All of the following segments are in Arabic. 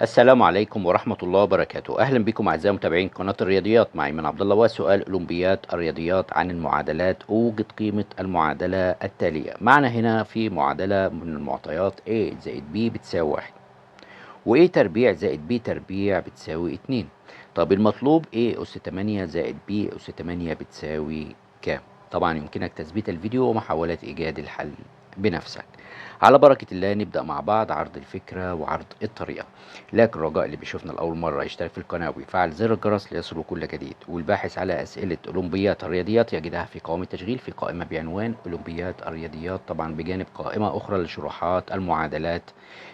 السلام عليكم ورحمة الله وبركاته. أهلا بكم أعزائي متابعين قناة الرياضيات مع أيمن عبد الله وسؤال أولمبياد الرياضيات عن المعادلات. أوجد قيمة المعادلة التالية. معنا هنا في معادلة من المعطيات A زائد B بتساوي 1 و A تربيع زائد B تربيع بتساوي 2. طب المطلوب A أس 8 زائد B أس 8 بتساوي كام؟ طبعا يمكنك تثبيت الفيديو ومحاولة إيجاد الحل بنفسك. على بركة الله نبدأ مع بعض عرض الفكرة وعرض الطريقة. لكن رجاء اللي بيشوفنا لأول مرة يشترك في القناة ويفعل زر الجرس ليصله كل جديد، والباحث على أسئلة أولمبيات الرياضيات يجدها في قوائم التشغيل في قائمة بعنوان أولمبيات الرياضيات، طبعا بجانب قائمة أخرى لشروحات المعادلات.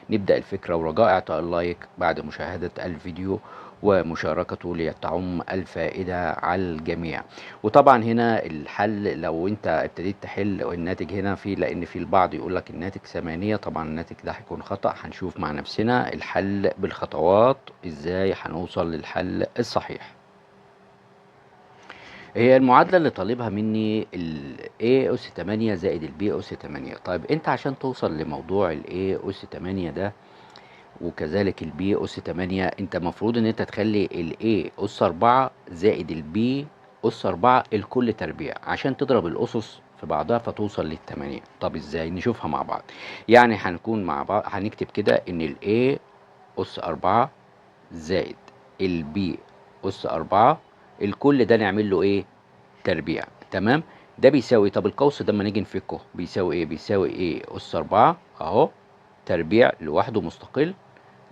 نبدأ الفكرة ورجاء إعطاء اللايك بعد مشاهدة الفيديو ومشاركته لتعم الفائدة على الجميع. وطبعا هنا الحل لو انت ابتديت تحل الناتج هنا لان في البعض يقول لك الناتج 8، طبعا الناتج ده هيكون خطأ. هنشوف مع نفسنا الحل بالخطوات ازاي هنوصل للحل الصحيح. هي المعادلة اللي طالبها مني ال A أس 8 زائد ال B أس 8. طيب انت عشان توصل لموضوع ال A أس 8 ده وكذلك ال B أس 8، انت المفروض ان انت تخلي ال A أس 4 زائد ال B أس 4 الكل تربيع عشان تضرب الأسس في بعضها فتوصل لل8. طب ازاي؟ نشوفها مع بعض. يعني هنكون مع بعض هنكتب كده ان ال A أس 4 زائد ال B أس 4 الكل ده نعمل له ايه؟ تربيع. تمام. ده بيساوي، طب القوس ده اما نيجي نفكه بيساوي ايه؟ بيساوي ايه أس 4 اهو تربيع لوحده مستقل،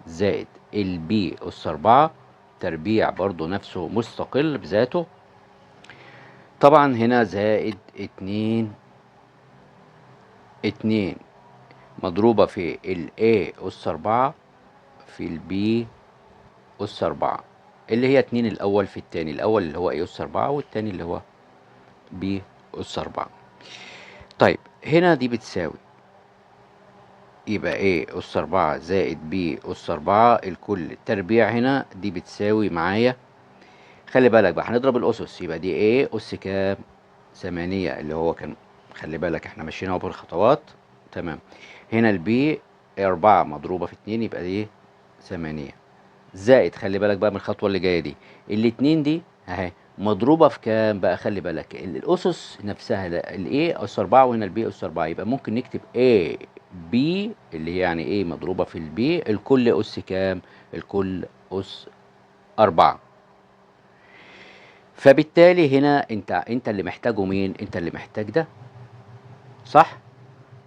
زائد البي أس 4 تربيع برضو نفسه مستقل بذاته، طبعا هنا زائد 2 مضروبة في ال A أس 4 في ال B أس 4 اللي هي 2 الأول في التاني، الأول اللي هو A أس 4 والتاني اللي هو B أس 4. طيب هنا دي بتساوي، يبقى A أس 4 زائد B أس 4 الكل تربيع، هنا دي بتساوي معايا، خلي بالك بقى هنضرب الأسس، يبقى دي ايه أس كام؟ 8 اللي هو كان، خلي بالك احنا ماشيين اهو بالخطوات. تمام. هنا البي 4 مضروبة في 2 يبقى دي 8، زائد خلي بالك بقى من الخطوة اللي جاية دي، الاتنين دي اهي مضروبة في كام بقى؟ خلي بالك الأسس نفسها، الايه أس 4 وهنا البي أس 4، يبقى ممكن نكتب A B اللي هي يعني ايه مضروبة في البي الكل أس كام؟ الكل أس 4. فبالتالي هنا انت اللي محتاجه مين؟ انت اللي محتاج ده، صح؟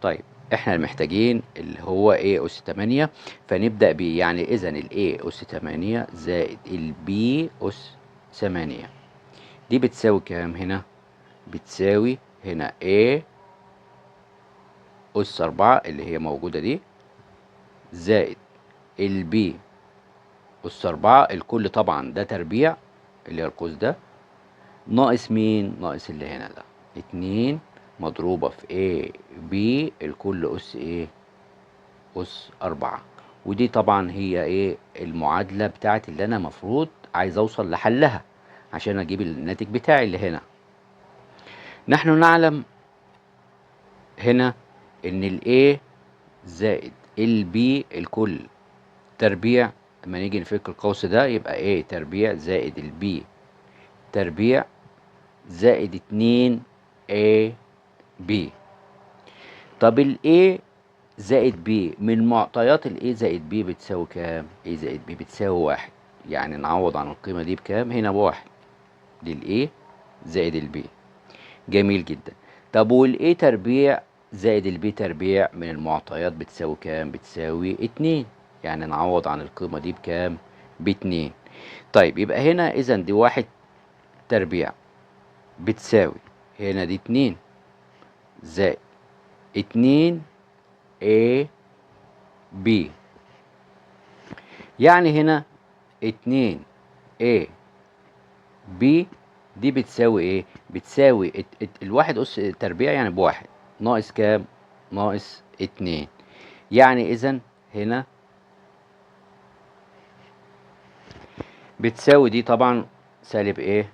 طيب احنا محتاجين اللي هو A أس 8، فنبدأ بيه. يعني اذا ال A أس 8 زائد ال B أس 8 دي بتساوي كام هنا؟ بتساوي هنا A أس 4 اللي هي موجودة دي، زائد ال B أس 4 الكل طبعا ده تربيع اللي هي القوس ده، ناقص مين؟ ناقص اللي هنا ده 2 مضروبة في A B الكل أس إيه؟ أس 4. ودي طبعا هي إيه المعادلة بتاعت اللي أنا مفروض عايز أوصل لحلها عشان أجيب الناتج بتاعي اللي هنا. نحن نعلم هنا إن ال A زائد ال B الكل تربيع، لما نيجي نفك القوس ده يبقى A تربيع زائد ال B تربيع زائد 2 A B. طب ال A زائد B من معطيات ال A زائد B بتساوي كام؟ A زائد B بتساوي 1، يعني نعوض عن القيمة دي بكام؟ هنا ب1 لل A زائد ال B. جميل جدا. طب وال A تربيع زائد ال B تربيع من المعطيات بتساوي كام؟ بتساوي 2، يعني نعوض عن القيمة دي بكام؟ ب2. طيب يبقى هنا إذا دي 1 تربيع بتساوي هنا دي 2 زائد 2 A B، يعني هنا 2 A B دي بتساوي ايه؟ بتساوي الواحد أس تربيع يعني بواحد ناقص كام؟ ناقص 2، يعني إذا هنا بتساوي دي طبعا سالب ايه؟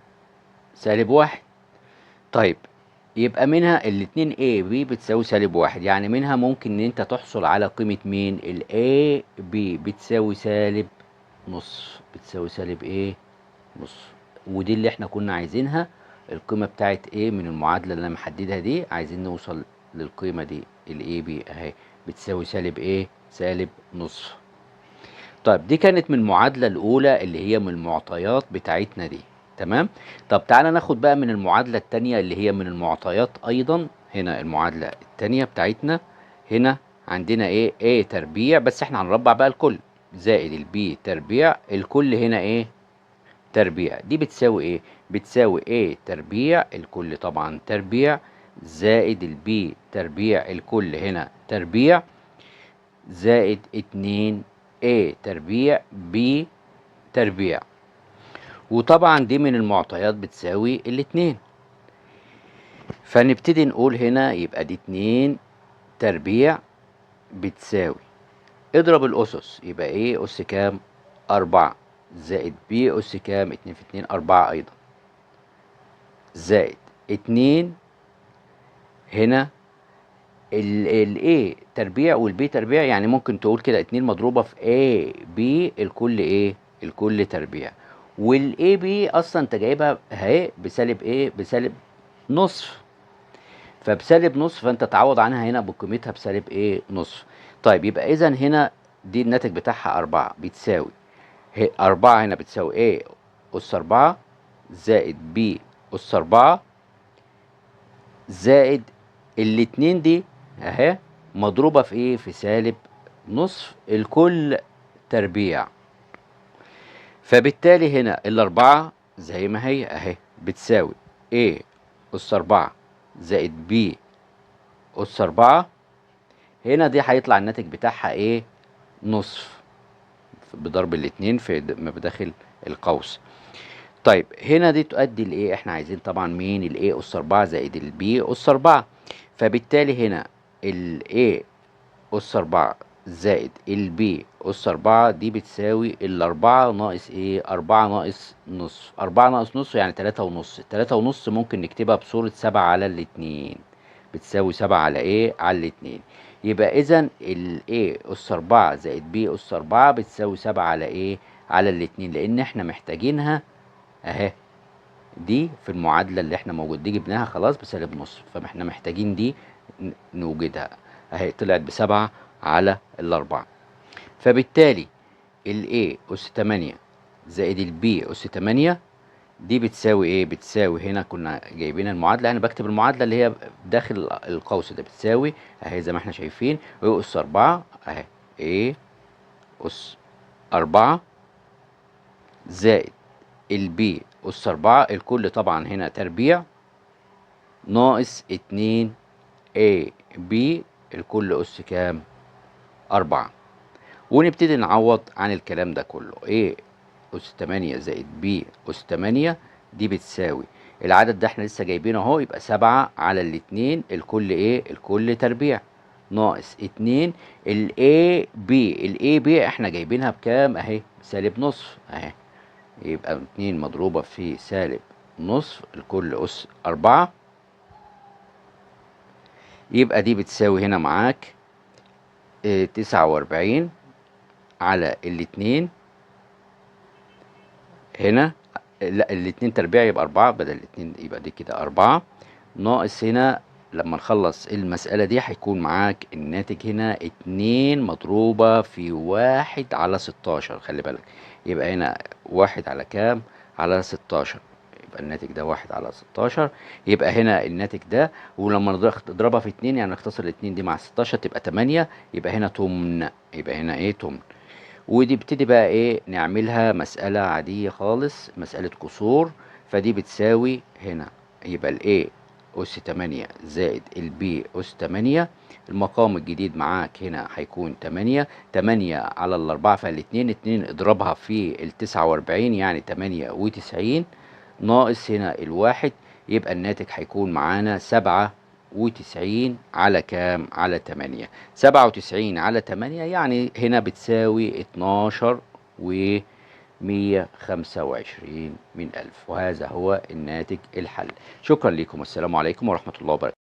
سالب 1. طيب يبقى منها الاتنين A B بتساوي سالب 1، يعني منها ممكن ان انت تحصل على قيمة مين؟ ال A B بتساوي سالب نص، بتساوي سالب ايه؟ نص. ودي اللي احنا كنا عايزينها، القيمة بتاعت ايه من المعادلة اللي انا محددها دي، عايزين نوصل للقيمة دي الاي بي اهي، بتساوي سالب ايه؟ سالب نص. طيب دي كانت من المعادلة الأولى اللي هي من المعطيات بتاعتنا دي، تمام؟ طب تعالى ناخد بقى من المعادلة التانية اللي هي من المعطيات أيضا. هنا المعادلة التانية بتاعتنا، هنا عندنا ايه؟ a تربيع، بس احنا هنربع بقى الكل، زائد البي تربيع الكل هنا ايه؟ تربيع. دي بتساوي ايه؟ بتساوي a تربيع الكل طبعا تربيع، زائد البي تربيع الكل هنا تربيع، زائد 2 a تربيع b تربيع. وطبعا دي من المعطيات بتساوي الاتنين، فنبتدي نقول هنا يبقى دي 2 تربيع بتساوي، اضرب الأسس، يبقى ايه أس كام؟ 4، زائد b أس كام؟ 2 في 2 4 أيضا، زائد 2 هنا ال A تربيع وال B تربيع، يعني ممكن تقول كده 2 مضروبة في A B الكل ايه؟ الكل تربيع. وال A B اصلا انت جايبها اهي بسالب ايه؟ بسالب نصف، فبسالب نصف، فانت تعوض عنها هنا بقيمتها بسالب ايه؟ نصف. طيب يبقى اذا هنا دي الناتج بتاعها 4 بتساوي 4 هنا بتساوي A أس 4 زائد B أس 4 زائد الاتنين دي اهي مضروبة في ايه؟ في سالب نصف الكل تربيع. فبالتالي هنا الأربعة زي ما هي اهي بتساوي A أس 4 زائد B أس 4، هنا دي هيطلع الناتج بتاعها ايه؟ نصف، بضرب الاتنين في مداخل القوس. طيب هنا دي تؤدي لايه؟ احنا عايزين طبعا مين؟ الايه اس 4 زائد البي اس 4، فبالتالي هنا الايه اس 4 زائد البي اس 4 دي بتساوي الاربعة ناقص ايه؟ 4 ناقص نص، 4 ناقص نص يعني 3 ونص، 3 ونص ممكن نكتبها بصورة 7 على الاتنين، بتساوي 7 على ايه؟ على الاتنين. يبقى اذا الايه اس 4 زائد بي اس 4 بتساوي 7 على ايه؟ على الاتنين، لان احنا محتاجينها اهي، دي في المعادلة اللي احنا موجود دي جبناها خلاص بسالب نص، فاحنا محتاجين دي نوجدها اهي، طلعت ب7 على الأربعة. فبالتالي ال A أس 8 زائد ال B أس 8 دي بتساوي ايه؟ بتساوي هنا كنا جايبين المعادلة، انا بكتب المعادلة اللي هي داخل القوس ده، بتساوي اهي زي ما احنا شايفين A أس 4 اهي A أس 4 زائد البي أس 4 الكل طبعا هنا تربيع، ناقص 2 A B الكل أس كام؟ 4. ونبتدي نعوض عن الكلام ده كله، A أس 8 زائد B أس 8 دي بتساوي العدد ده احنا لسه جايبينه اهو، يبقى 7 على الاتنين الكل ايه؟ الكل تربيع، ناقص 2 ال A B احنا جايبينها بكام اهي؟ سالب نصف اهي، يبقى 2 مضروبة في سالب نصف الكل أس 4، يبقى دي بتساوي هنا معاك 49 على الاتنين، هنا لا الاتنين تربيع يبقى 4 بدل الاتنين، يبقى دي كده 4 ناقص هنا لما نخلص المسألة دي هيكون معاك الناتج هنا 2 مضروبة في 1 على 16، خلي بالك، يبقى هنا 1 على كام؟ على 16، يبقى الناتج ده 1 على 16، يبقى هنا الناتج ده، ولما نضربها في 2 يعني نختصر الاتنين دي مع 16 تبقى 8، يبقى هنا تمن، يبقى هنا ايه؟ تمن. ودي بتدي بقى ايه؟ نعملها مسألة عادية خالص، مسألة كسور، فدي بتساوي هنا يبقى الايه أس 8 زائد البي أس 8، المقام الجديد معاك هنا هيكون 8 على الأربعة فالاتنين، اتنين اضربها في ال49 يعني 98 ناقص هنا الواحد، يبقى الناتج هيكون معانا 97 على كام؟ على 8. 97 على 8 يعني هنا بتساوي 12 و 125 من ألف، وهذا هو الناتج الحل. شكرا لكم، والسلام عليكم ورحمة الله وبركاته.